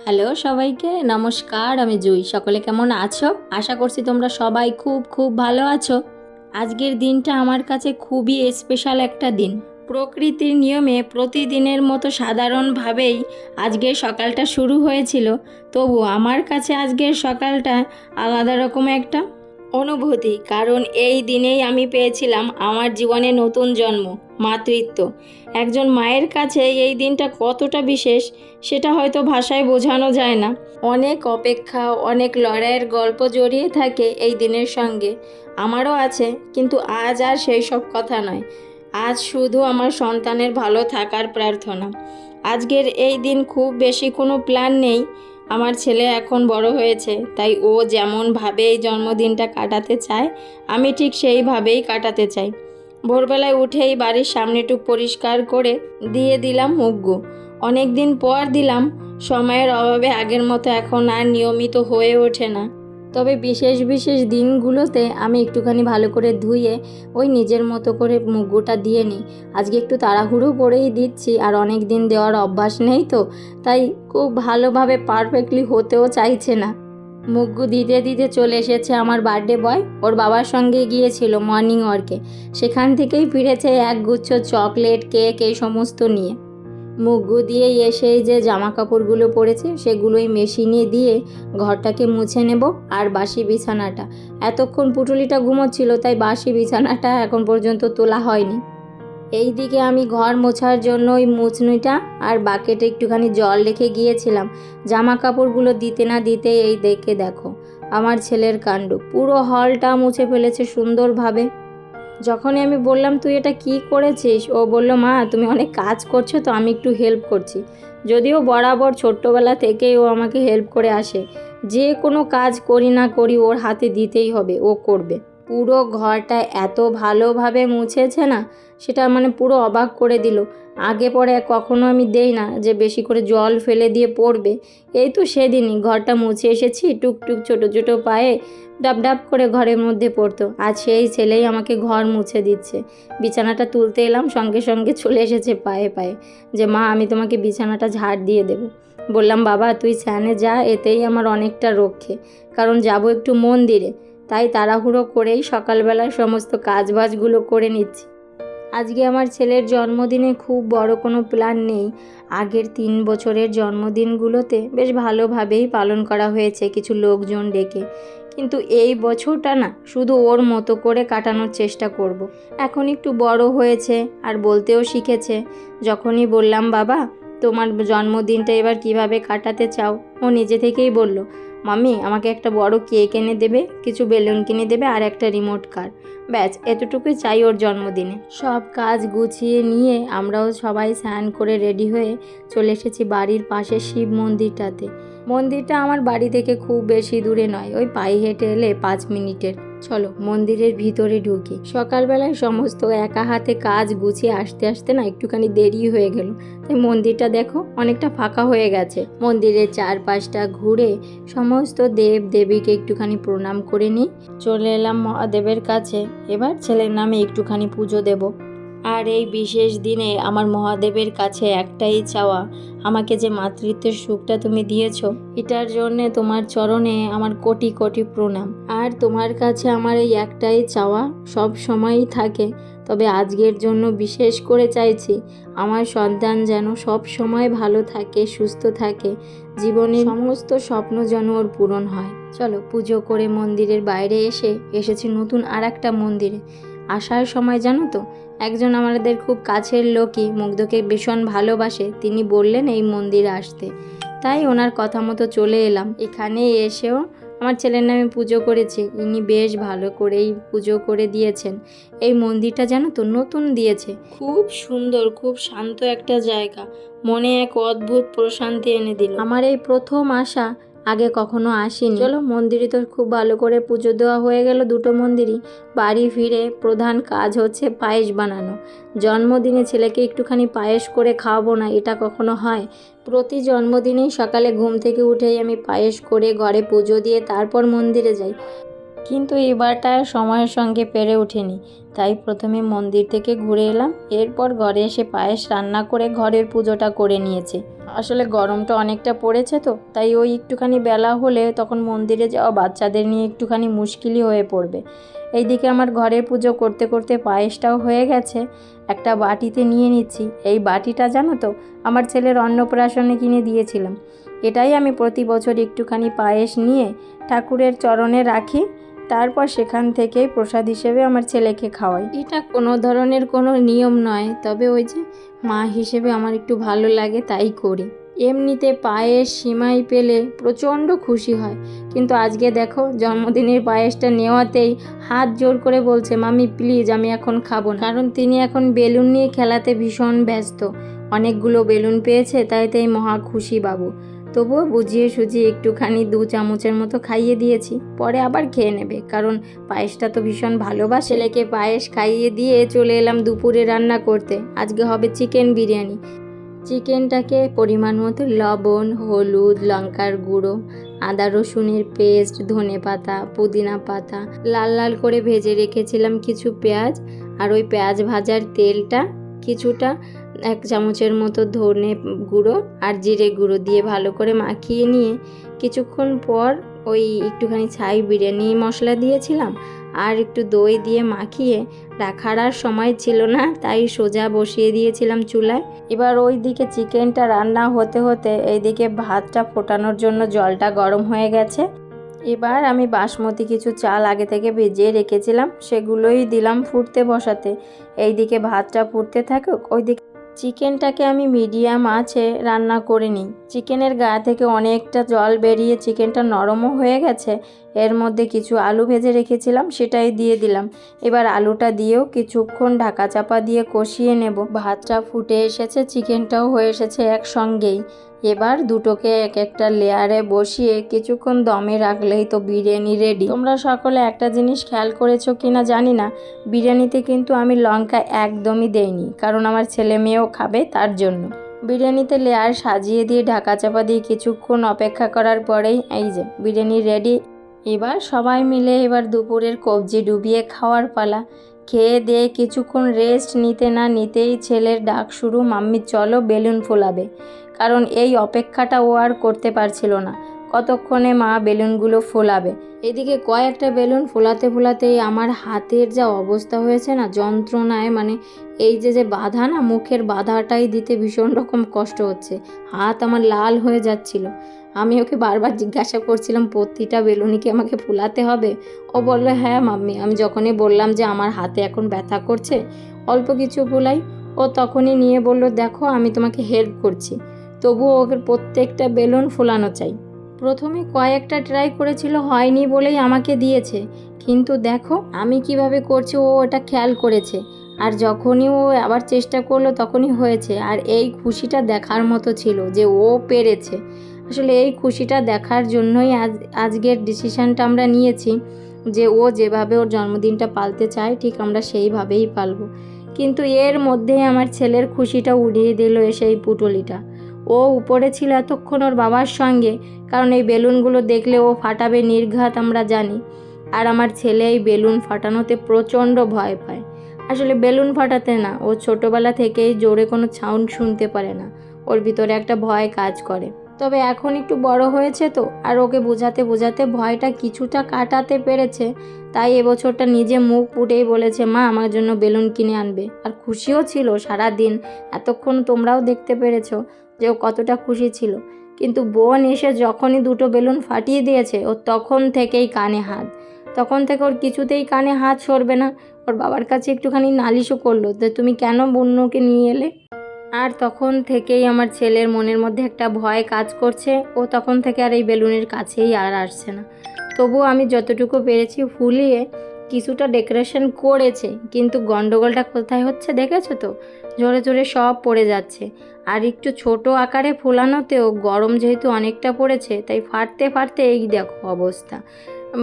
Hello সবাইকে নমস্কার। আমি জুই। সকলে কেমন আছো? আশা করছি তোমরা সবাই খুব খুব ভালো আছো। আজকের দিনটা আমার কাছে খুবই স্পেশাল একটা দিন। প্রকৃতির নিয়মে প্রতিদিনের মতো সাধারণভাবেই আজকের সকালটা শুরু হয়েছিল, তবু আমার কাছে আজকের সকালটা আলাদা রকম একটা অনুভূতি। কারণ এই দিনেই আমি পেয়েছিলাম আমার জীবনে নতুন জন্ম, মাতৃত্ব। একজন মায়ের কাছে এই দিনটা কতটা বিশেষ সেটা হয়তো ভাষায় বোঝানো যায় না। অনেক অপেক্ষা, অনেক লড়াইয়ের গল্প জড়িয়ে থাকে এই দিনের সঙ্গে। আমারও আছে, কিন্তু আজ আর সেই সব কথা নয়। আজ শুধু আমার সন্তানের ভালো থাকার প্রার্থনা। আজকের এই দিন খুব বেশি কোনো প্ল্যান নেই। আমার ছেলে এখন বড় হয়েছে, তাই ও যেমনভাবে এই জন্মদিনটা কাটাতে চায় আমি ঠিক সেইভাবেই কাটাতে চাই। ভোরবেলায় উঠেই বাড়ির সামনেটুক পরিষ্কার করে দিয়ে দিলাম মুগ্গু। অনেক দিন পর দিলাম, সময়ের অভাবে আগের মতো এখন আর নিয়মিত হয়ে ওঠে না। তবে বিশেষ বিশেষ দিনগুলোতে আমি একটুখানি ভালো করে ধুয়ে ওই নিজের মতো করে মুগ্গুটা দিয়ে নিই। আজকে একটু তাড়াহুড়ো করেই দিচ্ছি, আর অনেক দিন দেওয়ার অভ্যাস নেই তো, তাই খুব ভালোভাবে পারফেক্টলি হতেও চাইছে না। মুগ্গু দিতে দিতে চলে এসেছে আমার বার্থডে বয়। ওর বাবার সঙ্গে গিয়েছিল মর্নিং ওয়ার্কে, সেখান থেকেই ফিরেছে একগুচ্ছ চকলেট, কেক এই সমস্ত নিয়ে। মুগ্গু দিয়ে এসেই যে জামা কাপড়গুলো পরেছে সেগুলোই মেশিনে দিয়ে ঘরটাকে মুছে নেব। আর বাসি বিছানাটা, এতক্ষণ পুটুলিটা ঘুমোচ্ছিল, তাই বাসি বিছানাটা এখন পর্যন্ত তোলা হয়নি। এই দিকে আমি ঘর মোছার জন্য ওই মুছনিটা আর বাকেটে একটুখানি জল রেখে গিয়েছিলাম জামা কাপড়গুলো দিতে না দিতে। এই দেখো আমার ছেলের কাণ্ড, পুরো হলটা মুছে ফেলেছে সুন্দরভাবে। যখনই আমি বললাম তুই এটা কি করেছিস, ও বলল মা তুমি অনেক কাজ করছো তো আমি একটু হেল্প করছি। যদিও বরাবর ছোট্টবেলা থেকেই ও আমাকে হেল্প করে আসে, যে কোনো কাজ করি না করি ওর হাতে দিতেই হবে, ও করবে। পুরো ঘরটা এত ভালোভাবে মুছেছে না, সেটা পুরো অবাক করে দিল। আগে পরে কখনো আমি দেই না যে বেশি করে জল ফেলে দিয়ে পড়বে। এই তো সেদিনই ঘরটা মুছে এসেছি, টুকটুক ছোটো ছোটো পায়ে ডাব ডাব করে ঘরের মধ্যে পড়তো। আজ সেই ছেলেই আমাকে ঘর মুছে দিচ্ছে। বিছানাটা তুলতে এলাম, সঙ্গে সঙ্গে চলে এসেছে পায়ে পায়ে যে মা আমি তোমাকে বিছানাটা ঝাড় দিয়ে দেবো। বললাম বাবা তুই স্যানে যা, এতেই আমার অনেকটা রক্ষে, কারণ যাব একটু মন্দিরে, তাই তাড়াহুড়ো করেই সকালবেলার সমস্ত কাজবাজগুলো করে নিচ্ছি। আজকে আমার ছেলের জন্মদিনে খুব বড় কোনো প্ল্যান নেই। আগের 3 বছরের জন্মদিনগুলোতে বেশ ভালোভাবেই পালন করা হয়েছে কিছু লোকজন ডেকে, কিন্তু এই বছরটা না শুধু ওর মতো করে কাটানোর চেষ্টা করব। এখন একটু বড় হয়েছে আর বলতেও শিখেছে। যখনই বললাম বাবা তোমার জন্মদিনটা এবার কিভাবে কাটাতে চাও, ও নিজে থেকেই বলল মাম্মি আমাকে একটা বড় কেক এনে দেবে, কিছু বেলুন কিনে দেবে আর একটা রিমোট কার। ব্যাস এতটুকুই চাই ওর জন্মদিনে। সব কাজ গুছিয়ে নিয়ে আমরাও সবাই স্নান করে রেডি হয়ে চলে এসেছি বাড়ির পাশে শিব মন্দিরটাতে। মন্দিরটা আমার বাড়ি থেকে খুব বেশি দূরে নয়, ওই পায়ে হেঁটে এলে 5 মিনিটের। চলো মন্দিরের ভিতরে ঢুকি। সকালবেলায় সমস্ত একা হাতে কাজ গুছিয়ে আসতে আসতে না একটুখানি দেরি হয়ে গেল, তাই মন্দিরটা দেখো অনেকটা ফাঁকা হয়ে গেছে। মন্দিরের চারপাশটা ঘুরে সমস্ত দেব দেবীকে একটুখানি প্রণাম করে নিই। চলে এলাম মহাদেবের কাছে। এবার ছেলের নামে একটুখানি পুজো দেব। আর এই বিশেষ দিনে আমার মহাদেবের কাছে একটাই চাওয়া, আমাকে যে মাতৃত্বের সুখটা তুমি দিয়েছো, এটার জন্যে তোমার চরণে আমার কোটি কোটি প্রণাম। আর তোমার কাছে আমার এই একটাই চাওয়া সব সময়ই থাকে, তবে আজকের জন্য বিশেষ করে চাইছি আমার সন্তান যেন সব সময় ভালো থাকে, সুস্থ থাকে, জীবনের সমস্ত স্বপ্ন যেন ওর পূরণ হয়। চলো পুজো করে মন্দিরের বাইরে এসেছি নতুন আর একটা মন্দিরে। আসার সময় জানো তো একজন আমাদের খুব কাছের লোকই মুগ্ধকে ভীষণ ভালোবাসে, তিনি বললেন এই মন্দিরে আসতে, তাই ওনার কথা মতো চলে এলাম। এখানে এসেও আমার ছেলের নামে পুজো করেছি, ইনি বেশ ভালো করেই পুজো করে দিয়েছেন। এই মন্দিরটা জানো তো নতুন দিয়েছে, খুব সুন্দর, খুব শান্ত একটা জায়গা, মনে এক অদ্ভুত প্রশান্তি এনে দিল। আমার এই প্রথম আসা, আগে কখনো আসিনি। চলো মন্দিরে তো খুব ভালো করে পুজো দেওয়া হয়ে গেল দুটো মন্দিরই। বাড়ি ফিরে প্রধান কাজ হচ্ছে পায়েস বানানো। জন্মদিনে ছেলেকে একটুখানি পায়েস করে খাওয়াবো না, এটা কখনো হয়? প্রতি জন্মদিনেই সকালে ঘুম থেকে উঠেই আমি পায়েস করে ঘরে পুজো দিয়ে তারপর মন্দিরে যাই। কিন্তু এবারটা সময়ের সঙ্গে পেরে ওঠেনি, তাই প্রথমে মন্দির থেকে ঘুরে এলাম, এরপর ঘরে এসে পায়েস রান্না করে ঘরের পুজোটা করে নিয়েছি। আসলে গরমটা অনেকটা পড়েছে তো, তাই ওই একটুখানি বেলা হলে তখন মন্দিরে যাওয়া বাচ্চাদের নিয়ে একটুখানি মুশকিলই হয়ে পড়বে। এইদিকে আমার ঘরের পুজো করতে করতে পায়েসটাও হয়ে গেছে, একটা বাটিতে নিয়ে নিচ্ছি। এই বাটিটা জানো তো, আমার ছেলের অন্নপ্রাশনে কিনে দিয়েছিলাম। এটাই আমি প্রতি বছর একটুখানি পায়েস নিয়ে ঠাকুরের চরণে রাখি, তারপর সেখান থেকেই প্রসাদ হিসেবে আমার ছেলেকে খাওয়াই। এটা কোনো ধরনের কোনো নিয়ম নয়, তবে ওই যে মা হিসেবে আমার একটু ভালো লাগে তাই করি। এমনিতে পায়েস সিমাই পেলে প্রচণ্ড খুশি হয়, কিন্তু আজকে দেখো জন্মদিনের পায়েসটা নেওয়াতেই হাত জোর করে বলছে, মামি প্লিজ আমি এখন খাবো না। কারণ তিনি এখন বেলুন নিয়ে খেলাতে ভীষণ ব্যস্ত, অনেকগুলো বেলুন পেয়েছে, তাই মহা খুশি বাবু। তবুও বুঝিয়ে সুঝিয়ে একটুখানি 2 চামচের মতো খাইয়ে দিয়েছি, পরে আবার খেয়ে নেবে, কারণ পায়েসটা তো ভীষণ ভালোবাসে। ছেলেকে পায়েস খাইয়ে দিয়ে চলে এলাম দুপুরে রান্না করতে। আজকে হবে চিকেন বিরিয়ানি। চিকেনটাকে পরিমাণ মতো লবণ, হলুদ, লঙ্কার গুঁড়ো, আদা রসুনের পেস্ট, ধনেপাতা, পুদিনা পাতা লাল লাল করে ভেজে রেখেছিলাম কিছু পেঁয়াজ, আর ওই পেঁয়াজ ভাজার তেলটা কিছুটা 1 চামচের মতো ধনে গুঁড়ো আর জিরে গুঁড়ো দিয়ে ভালো করে মাখিয়ে নিয়ে কিছুক্ষণ পর ওই একটুখানি ছাই বিরিয়ানি মশলা দিয়েছিলাম, আর একটু দই দিয়ে মাখিয়ে রাখার আর সময় ছিল না, তাই সোজা বসিয়ে দিয়েছিলাম চুলায়। এবার ওই দিকে চিকেনটা রান্না হতে হতে এইদিকে ভাতটা ফোটানোর জন্য জলটা গরম হয়ে গেছে। এবার আমি বাসমতি কিছু চাল আগে থেকে ভিজিয়ে রেখেছিলাম, সেগুলোই দিলাম ফুটতে বসাতে। এইদিকে ভাতটা ফুটতে থাকুক, ওইদিকে চিকেনটাকে আমি মিডিয়াম আঁচে রান্না করে নিই। চিকেনের গা থেকে অনেকটা জল বেরিয়ে চিকেনটা নরমও হয়ে গেছে। এর মধ্যে কিছু আলু ভেজে রেখেছিলাম, সেটাই দিয়ে দিলাম। এবার আলুটা দিয়েও কিছুক্ষণ ঢাকা চাপা দিয়ে কষিয়ে নেব। ভাতটা ফুটে এসেছে, চিকেনটাও হয়ে এসেছে একসঙ্গেই। এবার দুটোকে এক একটা লেয়ারে বসিয়ে কিছুক্ষণ দমে রাখলেই তো বিরিয়ানি রেডি। তোমরা সকলে একটা জিনিস খেয়াল করেছো কিনা জানি না, বিরিয়ানিতে কিন্তু আমি লঙ্কা একদমই দেইনি, কারণ আমার ছেলে মেয়েও খাবে তার জন্য। বিরিয়ানিতে লেয়ার সাজিয়ে দিয়ে ঢাকা চাপা দিয়ে কিছুক্ষণ অপেক্ষা করার পরেই এই যে বিরিয়ানি রেডি। এবার সবাই মিলে এবার দুপুরের কবজি ডুবিয়ে খাওয়ার পালা। খেয়ে দিয়ে কিছুক্ষণ রেস্ট নিতে না নিতেই ছেলের ডাক শুরু, মাম্মি চলো বেলুন ফোলাবে। কারণ এই অপেক্ষাটা ও আর করতে পারছিল না, কতক্ষণে মা বেলুনগুলো ফোলাবে। এদিকে কয়েকটা বেলুন ফোলাতে ফোলাতেই আমার হাতের যা অবস্থা হয়েছে না যন্ত্রণায়, মানে এই যে বাধা না, মুখের বাধাটাই দিতে ভীষণ রকম কষ্ট হচ্ছে, হাত আমার লাল হয়ে যাচ্ছিল। আমি ওকে বারবার জিজ্ঞাসা করছিলাম প্রতিটা বেলুনই কি আমাকে ফোলাতে হবে। ও বললো হ্যাঁ মাম্মি। আমি যখনই বললাম যে আমার হাতে এখন ব্যথা করছে, অল্প কিছু ফোলাই, ও তখনই নিয়ে বলল দেখো আমি তোমাকে হেল্প করছি। তবুও ওকে প্রত্যেকটা বেলুন ফোলানো চাই। প্রথমে কয়েকটা ট্রাই করেছিল, হয়নি বলেই আমাকে দিয়েছে, কিন্তু দেখো আমি কিভাবে করছি ও এটা খেয়াল করেছে, আর যখনই ও আবার চেষ্টা করলো তখনই হয়েছে। আর এই খুশিটা দেখার মতো ছিল যে ও পেরেছে। আসলে এই খুশিটা দেখার জন্যই আজকের ডিসিশানটা আমরা নিয়েছি যে ও যেভাবে ওর জন্মদিনটা পালতে চায় ঠিক আমরা সেইভাবেই পালবো। কিন্তু এর মধ্যেই আমার ছেলের খুশিটা উড়িয়ে দিল এসে এই পুটলিটা। ও উপরে ছিল এতক্ষণ ওর বাবার সঙ্গে, কারণ এই বেলুনগুলো দেখলে ও ফাটাবে নির্ঘাত আমরা জানি। আর আমার ছেলে এই বেলুন ফাটানোতে প্রচণ্ড ভয় পায়। আসলে বেলুন ফাটাতে না, ও ছোটোবেলা থেকেই জোরে কোনো সাউন্ড শুনতে পারে না, ওর ভিতরে একটা ভয় কাজ করে। তবে এখন একটু বড় হয়েছে তো, আর ওকে বোঝাতে বোঝাতে ভয়টা কিছুটা কাটাতে পেরেছে। তাই এবছরটা নিজে মুখ ফুটেই বলেছে মা আমার জন্য বেলুন কিনে আনবে। আর খুশিও ছিল সারা দিন, এতক্ষণ তোমরাও দেখতে পেরেছো যে ও কতটা খুশি ছিল। কিন্তু বোন এসে যখনই দুটো বেলুন ফাটিয়ে দিয়েছে ও তখন থেকেই কানে হাত, তখন থেকে ওর কিছুতেই কানে হাত সরবে না। ওর বাবার কাছে একটুখানি নালিশও করলো যে তুমি কেন বন্যকে নিয়ে এলে। আর তখন থেকেই আমার ছেলের মনের মধ্যে একটা ভয় কাজ করছে, ও তখন থেকে আর এই বেলুনের কাছেই আর আসছে না। তবুও আমি যতটুকু পেরেছি ফুলিয়ে কিছুটা ডেকোরেশন করেছে, কিন্তু গন্ডগোলটা কোথায় হচ্ছে দেখেছো তো, জোরে জোরে সব পড়ে যাচ্ছে। আর একটু ছোট আকারে ফোলানোতেও গরম যেহেতু অনেকটা পড়েছে, তাই ফাটতে ফাটতে এই দেখো অবস্থা।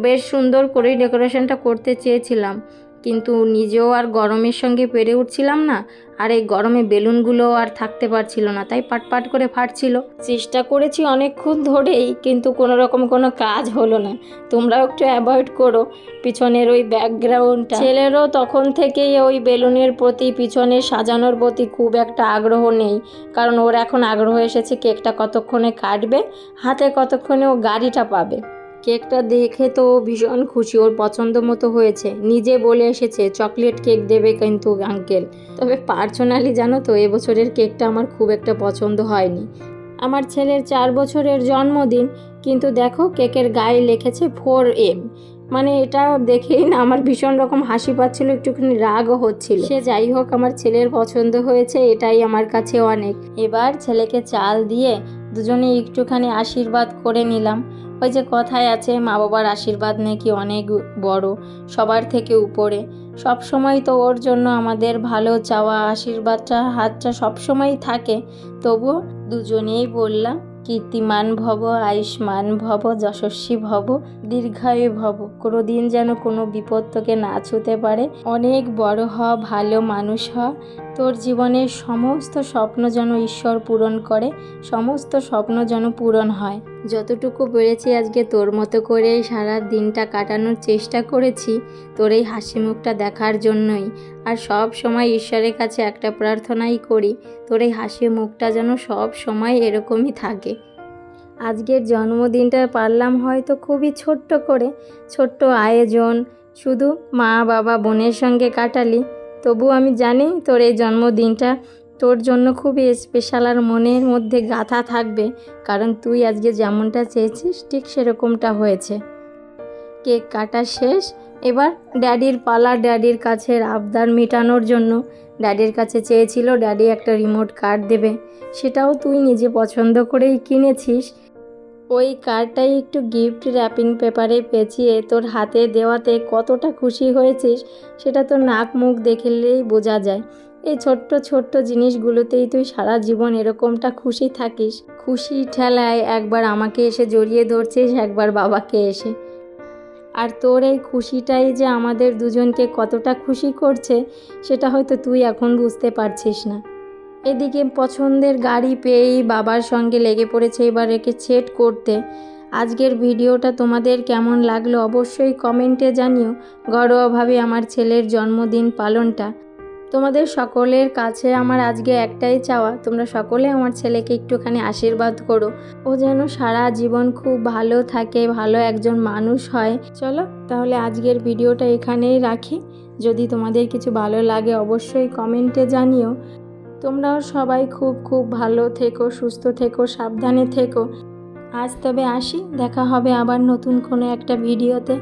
বেশ সুন্দর করেই ডেকোরেশনটা করতে চেয়েছিলাম, কিন্তু নিজেও আর গরমের সঙ্গে পেরে উঠছিলাম না, আর এই গরমে বেলুনগুলো আর থাকতে পারছিল না, তাই পাটপাট করে ফাটছিল। চেষ্টা করেছি অনেকক্ষণ ধরেই, কিন্তু কোনো রকম কোনো কাজ হলো না। তোমরাও একটু অ্যাভয়েড করো পিছনের ওই ব্যাকগ্রাউন্ডটা। ছেলেরও তখন থেকেই ওই বেলুনের প্রতি, পিছনের সাজানোর প্রতি খুব একটা আগ্রহ নেই, কারণ ওর এখন আগ্রহ এসেছে কেকটা কতক্ষণে কাটবে, হাতে কতক্ষণে ও গাড়িটা পাবে। কেকটা দেখে তো ভীষণ খুশি, ওর পছন্দ মতো হয়েছে, নিজে বলে এসেছে চকলেট কেক দেবে কিন্তু আঙ্কেল। তবে পার্সোনালি জানো তো, এবছরের কেকটা আমার খুব একটা পছন্দ হয়নি। আমার ছেলের 4 বছরের জন্মদিন, কিন্তু দেখো কেকের গায়ে লিখেছে 4M। মানে এটা দেখেই না আমার ভীষণ রকম হাসি পাচ্ছিল, একটুখানি রাগও হচ্ছিল। সে যাই হোক, আমার ছেলের পছন্দ হয়েছে, এটাই আমার কাছে অনেক। এবার ছেলেকে চাল দিয়ে দুজনে একটুখানি আশীর্বাদ করে নিলাম। ওই যে কথায় আছে, মা বাবার আশীর্বাদ নাকি অনেক বড়, সবার থেকে উপরে। সব সময় তো ওর জন্য আমাদের ভালো চাওয়া, আশীর্বাদটা হাতটা সবসময়ই থাকে। তবুও দুজনেই বললাম, কীর্তিমান ভব, আয়ুষ্মান ভব, যশস্বী ভব, দীর্ঘায়ু ভব। কোনো দিন যেন কোনো বিপদ তোকে না ছুঁতে পারে। অনেক বড় হ, ভালো মানুষ হ। তোর জীবনের সমস্ত স্বপ্ন যেন ঈশ্বর পূরণ করে, সমস্ত স্বপ্ন যেন পূরণ হয়। যতটুকু পেরেছি আজকে তোর মতো করে সারা দিনটা কাটানোর চেষ্টা করেছি, তোর এই হাসি মুখটা দেখার জন্যই। আর সব সময় ঈশ্বরের কাছে একটা প্রার্থনাই করি, তোর এই হাসি মুখটা যেন সব সময় এরকমই থাকে। আজকের জন্মদিনটা পারলাম হয়তো খুবই ছোট্ট করে, ছোট্ট আয়োজন, শুধু মা বাবা বোনের সঙ্গে কাটালি। তবু আমি জানি তোর এই জন্মদিনটা তোর জন্য খুবই স্পেশাল আর মনের মধ্যে গাঁথা থাকবে, কারণ তুই আজকে যেমনটা চেয়েছিস ঠিক সেরকমটা হয়েছে। কেক কাটা শেষ, এবার ড্যাডির পালা। ড্যাডির কাছে আবদার মেটানোর জন্য ড্যাডির কাছে চেয়েছিল ড্যাডি একটা রিমোট কার দেবে, সেটাও তুই নিজে পছন্দ করেই কিনেছিস। ওই কার্ডটাই একটু গিফট র্যাপিং পেপারে পেঁচিয়ে তোর হাতে দেওয়াতে কতটা খুশি হয়েছিস সেটা তোর নাক মুখ দেখলেই বোঝা যায়। এই ছোট্ট ছোট্ট জিনিসগুলোতেই তুই সারা জীবন এরকমটা খুশি থাকিস। খুশি ঠেলায় একবার আমাকে এসে জড়িয়ে ধরছিস, একবার বাবাকে এসে। আর তোর এই খুশিটাই যে আমাদের দুজনকে কতটা খুশি করছে সেটা হয়তো তুই এখন বুঝতে পারছিস না। এদিকে পছন্দের গাড়ি পেয়েই বাবার সঙ্গে লেগে পড়েছে এবার একে সেট করতে। আজকের ভিডিওটা তোমাদের কেমন লাগলো অবশ্যই কমেন্টে জানিও। ঘরোয়াভাবে আমার ছেলের জন্মদিন পালনটা। তোমাদের সকলের কাছে আমার আজকে একটাই চাওয়া, তোমরা সকলে আমার ছেলেকে একটুখানি আশীর্বাদ করো, ও যেন সারা জীবন খুব ভালো থাকে, ভালো একজন মানুষ হয়। চলো তাহলে আজকের ভিডিওটা এখানেই রাখি। যদি তোমাদের কিছু ভালো লাগে অবশ্যই কমেন্টে জানিও। তোমরাও সবাই খুব খুব ভালো থেকো, সুস্থ থেকো, সাবধানে থেকো। আজ তবে আসি, দেখা হবে আবার নতুন কোনো একটা ভিডিওতে।